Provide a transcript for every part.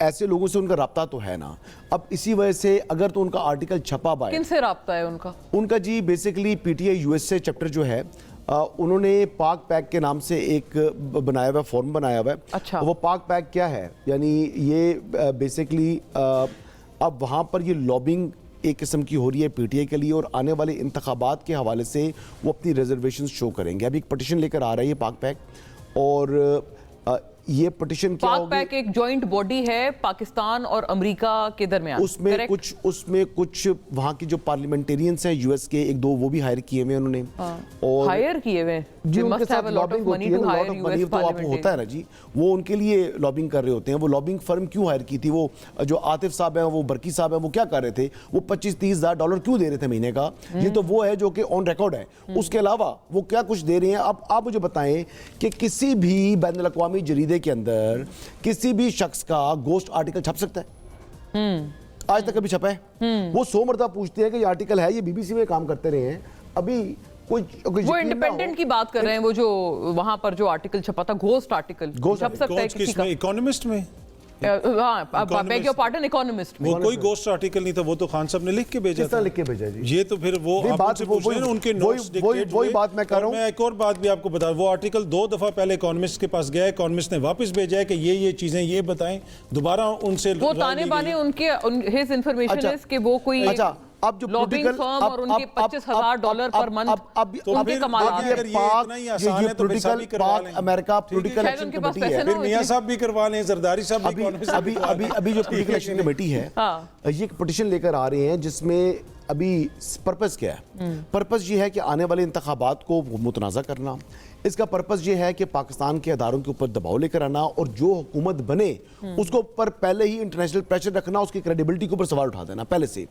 ایسے لوگوں سے ان کا رابطہ تو ہے نا. اب اسی وجہ سے اگر تو ان کا آرٹیکل چھپا ہوا ہے. کن سے رابطہ ہے ان کا جی basically P T I U S A chapter جو ہے انہوں نے پاک پیک کے نام سے ایک بنایا ہوا ہے، فورم بنایا ہوا ہے. اچھا. وہ پاک پیک کیا ہے؟ یعنی یہ بیسیکلی اب وہاں پر یہ لابنگ ایک قسم کی ہو رہی ہے پی ٹی آئی کے لیے، اور آنے والے انتخابات کے حوالے سے وہ اپنی ریزرویشنز شو کریں گے. ابھی ایک پٹیشن لے کر آ رہا ہے یہ پاک پیک، اور یہ پٹیشن کیا ہوگی؟ پاک پیک ایک جوائنٹ باڈی ہے پاکستان اور امریکہ کے درمیان. اس میں کچھ وہاں کی جو پارلیمنٹیرینز ہیں یو ایس کے ایک دو وہ بھی ہائر کیے ہوئے انہوں نے. اور ہائر کیے ہوئے جی ان کے ساتھ لابنگ ہوتی ہے، لاٹ آف منی تو آپ کو ہوتا ہے نا جی، وہ ان کے لیے لابنگ کر رہے ہوتے ہیں. وہ لابنگ فرم کیوں ہائر کی تھی؟ وہ جو عاطف صاحب ہیں، وہ برکی صاحب ہیں، وہ کیا کر رہے تھے؟ وہ $25-30,000 کیوں دے رہے تھے مہینے کا؟ یہ تو وہ ہے جو کہ آن ریکارڈ ہے. اس کے علاوہ وہ کیا کچھ دے رہے ہیں؟ اب آپ مجھے بتائیں کہ کسی بھی بین الاقوامی جریدے کے اندر کسی بھی شخص کا گوسٹ آرٹیکل چھپ سکتا ہے؟ آج تک کبھی چھپا ہے؟ وہ 100 مرتبہ پوچھتے ہیں کہ یہ آرٹیکل ہے، یہ بی بی سی میں کام کرتے رہے ہیں. ابھی وہ انڈیپینڈنٹ کی بات کر رہے ہیں، وہ جو وہاں پر جو آرٹیکل چھپا تھا گھوسٹ آرٹیکل چھپ سکتا ہے کسی کا. اکانومسٹ میں بیگ یور پارڈن اکانومسٹ میں وہ کوئی گوسٹ آرٹیکل نہیں تھا، وہ تو خان صاحب نے لکھ کے بھیجا تھا. لکھ کے بھیجا جی. یہ تو پھر وہ آپ سے پوچھ رہے ہیں ان کے نوٹس ڈکٹیٹ ہوئے. وہی بات میں کر رہا ہوں. میں ایک اور بات بھی آپ کو بتا، وہ آرٹیکل 2 دفعہ پہلے اکانومسٹ کے پاس گیا، اکانومسٹ نے واپس بھیجا ہے کہ یہ چیزیں یہ بتائیں. دوبارہ ان سے وہ تانے بانے ان کے ہز انفارمیشن ہے کہ وہ کوئی اب جو لابنگ فرم اور ان کے $25,000 پر منتھ ان کے کمالات ہیں. اگر یہ اتنا ہی آسان ہے تو پھر سب بھی کروا لیں. امریکہ پولیٹیکل ایکشن کمیٹی ہے، پھر میاں صاحب بھی کروا لیں، زرداری صاحب بھی. ابھی جو پولیٹیکل ایکشن کمیٹی ہے یہ ایک پٹیشن لے کر آ رہے ہیں جس میں ابھی پرپس کیا ہے؟ پرپس یہ ہے کہ آنے والے انتخابات کو متنازع کرنا. اس کا پرپس یہ ہے کہ پاکستان کے اداروں کے اوپر دباؤ لے کر آنا، اور جو حکومت بنے اس کو اوپر پہلے ہی انٹرنیشنل پریشر رکھنا، اس کی کریڈیبلٹی کے اوپر سوال اٹھا دینا پہلے سے.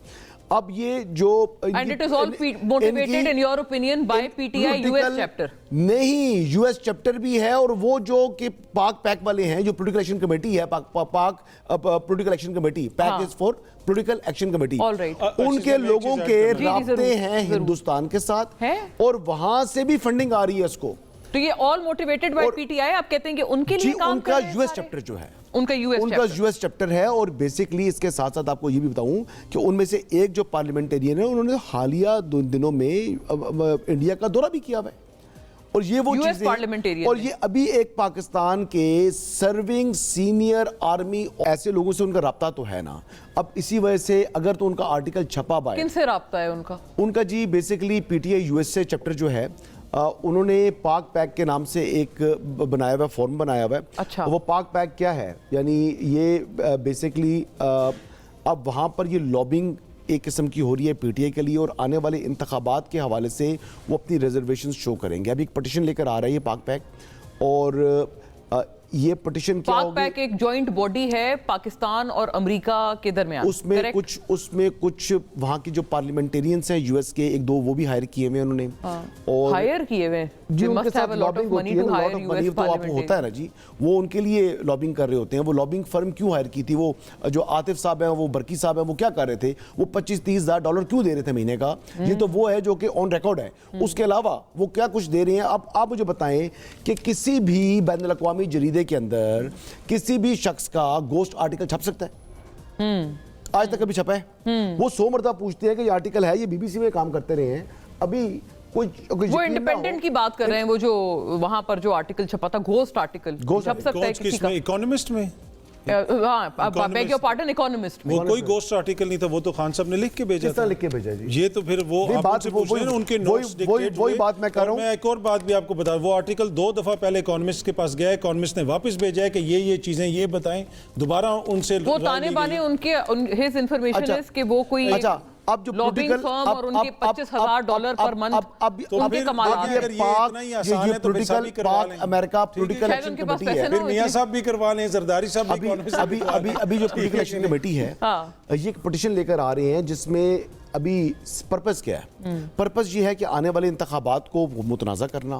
اب یہ جو And it is all motivated in your opinion by PTI US chapter. نہیں، یو ایس چیپٹر بھی ہے، اور وہ جو کہ پاک پیک والے ہیں جو پولیٹیکل ایکشن کمیٹی ہے، Pak political action committee, PAC is for political action committee, ان کے لوگوں کے رابطے ہیں ہندوستان کے ساتھ، اور وہاں سے بھی فنڈنگ آ رہی ہے اس کو. تو یہ all motivated by PTI آپ کہتے ہیں کہ ان کے لیے کام کر رہے ہیں؟ ان کا یو ایس چیپٹر جو ہے، ان کا یو ایس چیپٹر ہے. اور بیسیکلی اس کے ساتھ ساتھ آپ کو یہ بھی بتاؤں کہ ان میں سے ایک جو پارلیمنٹیرین ہے انہوں نے حالیہ دنوں میں انڈیا کا دورہ بھی کیا ہوا ہے. اور یہ وہ چیزیں، اور یہ ابھی ایک پاکستان کے سرونگ سینئر آرمی ایسے لوگوں سے ان کا رابطہ تو ہے نا. اب اسی وجہ سے اگر تو ان کا آرٹیکل چھپا ہوا ہے. کن سے رابطہ ہے ان کا جی basically P T I U S A chapter جو ہے انہوں نے پاک پیک کے نام سے ایک بنایا ہوا ہے، فورم بنایا ہوا ہے. اچھا. وہ پاک پیک کیا ہے؟ یعنی یہ بیسیکلی اب وہاں پر یہ لابنگ ایک قسم کی ہو رہی ہے پی ٹی آئی کے لیے، اور آنے والے انتخابات کے حوالے سے وہ اپنی ریزرویشنز شو کریں گے. ابھی ایک پٹیشن لے کر آ رہا ہے یہ پاک پیک، اور یہ پٹیشن کیا ہوگی؟ پاک پیک ایک جوائنٹ باڈی ہے پاکستان اور امریکہ کے درمیان. اس میں کچھ وہاں کی جو پارلیمنٹیرینز ہیں یو ایس کے ایک دو وہ بھی ہائر کیے ہوئے انہوں نے. اور ہائر کیے ہوئے جی ان کے ساتھ لابنگ ہوتی ہے، لاٹ آف منی تو آپ کو ہوتا ہے نا جی، وہ ان کے لیے لابنگ کر رہے ہوتے ہیں. وہ لابنگ فرم کیوں ہائر کی تھی؟ وہ جو عاطف صاحب ہیں، وہ برکی صاحب ہیں، وہ کیا کر رہے تھے؟ وہ $25-30,000 کیوں دے رہے تھے مہینے کا؟ یہ تو وہ ہے جو کہ آن ریکارڈ ہے. اس کے علاوہ وہ کیا کچھ دے رہے ہیں؟ اب آپ مجھے بتائیں کہ کسی بھی بین الاقوامی جریدے کے اندر کسی بھی شخص کا گوسٹ آرٹیکل چھپ سکتا ہے؟ آج تک کبھی چھپا ہے؟ وہ 100 مرتبہ پوچھتے ہیں کہ یہ آرٹیکل ہے، یہ بی بی سی میں کام کرتے رہے ہیں. ابھی وہ انڈیپینڈنٹ کی بات کر رہے ہیں، وہ جو وہاں پر جو آرٹیکل چھپا تھا گھوسٹ آرٹیکل چھپ سکتا ہے کسی کا. اکانومسٹ میں بیگ یور پارڈن اکانومسٹ میں وہ کوئی گوسٹ آرٹیکل نہیں تھا، وہ تو خان صاحب نے لکھ کے بھیجا تھا. لکھ کے بھیجا جی. یہ تو پھر وہ آپ سے پوچھ رہے ہیں ان کے نوٹس ڈکٹیٹ ہوئے. وہی بات میں کر رہا ہوں. میں ایک اور بات بھی آپ کو بتا، وہ آرٹیکل 2 دفعہ پہلے اکانومسٹ کے پاس گیا، اکانومسٹ نے واپس بھیجا ہے کہ یہ چیزیں یہ بتائیں. دوبارہ ان سے وہ تانے بانے ان کے ہز انفارمیشن ہے کہ وہ کوئی اب جو لابنگ فرم اور ان کے $25,000 پر منتھ ان کے کمالات ہیں. اگر یہ اتنا ہی آسان ہے تو پھر سب بھی کروا لیں. امریکہ پولیٹیکل ایکشن کمیٹی ہے، پھر میاں صاحب بھی کروا لیں، زرداری صاحب بھی. ابھی جو پولیٹیکل ایکشن کمیٹی ہے یہ ایک پٹیشن لے کر آ رہے ہیں جس میں ابھی پرپس کیا ہے؟ پرپس یہ ہے کہ آنے والے انتخابات کو متنازع کرنا.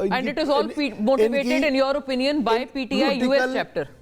And it is all motivated in your opinion by PTI US chapter?